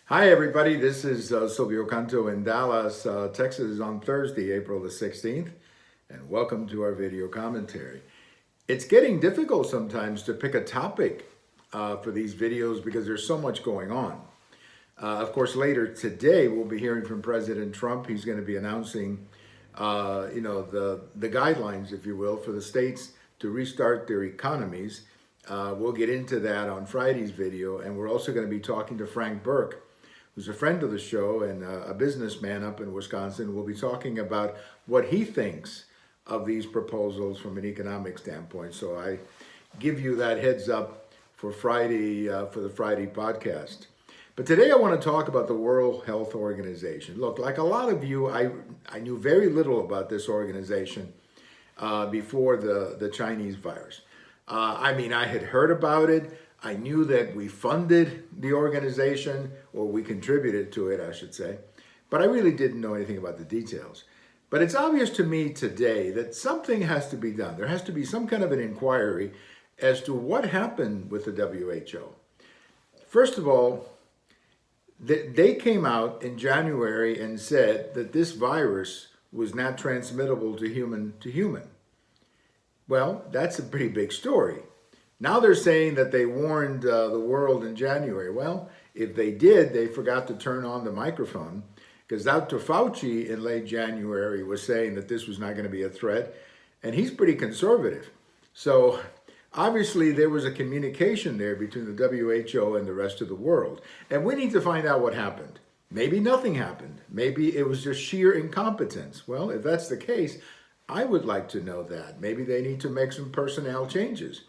Hi, everybody. This is Silvio Canto in Dallas, Texas on Thursday, April the 16th, and welcome to our video commentary. It's getting difficult sometimes to pick a topic for these videos because there's so much going on. Of course, later today, we'll be hearing from President Trump. He's going to be announcing, the guidelines, if you will, for the states to restart their economies. We'll get into that on Friday's video, and we're also going to be talking to Frank Burke, who's a friend of the show and a businessman up in Wisconsin. We'll be talking about what he thinks of these proposals from an economic standpoint. So I give you that heads up for Friday, for the Friday podcast. But today I want to talk about the World Health Organization. Look, like a lot of you, I knew very little about this organization before the Chinese virus. I had heard about it. I knew that we funded the organization, or we contributed to it, I should say, but I really didn't know anything about the details. But it's obvious to me today that something has to be done. There has to be some kind of an inquiry as to what happened with the WHO. First of all, they came out in January and said that this virus was not transmittable to human to human. Well, that's a pretty big story. Now they're saying that they warned the world in January. Well, if they did, they forgot to turn on the microphone, because Dr. Fauci in late January was saying that this was not going to be a threat, and he's pretty conservative. So obviously there was a communication there between the WHO and the rest of the world, and we need to find out what happened. Maybe nothing happened. Maybe it was just sheer incompetence. Well, if that's the case, I would like to know that. Maybe they need to make some personnel changes.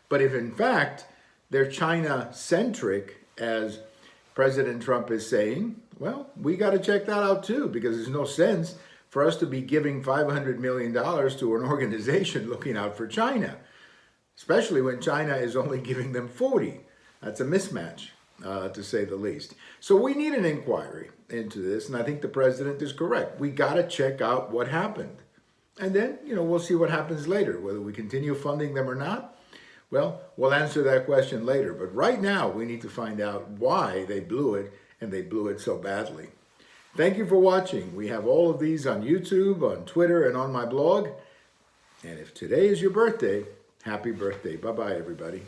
But if in fact they're China-centric, as President Trump is saying, well, we got to check that out too, because there's no sense for us to be giving $500 million to an organization looking out for China, especially when China is only giving them 40. That's a mismatch, to say the least. So we need an inquiry into this, and I think the president is correct. We got to check out what happened. And then, we'll see what happens later, whether we continue funding them or not. Well, we'll answer that question later, but right now we need to find out why they blew it, and they blew it so badly. Thank you for watching. We have all of these on YouTube, on Twitter, and on my blog. And if today is your birthday, happy birthday. Bye-bye, everybody.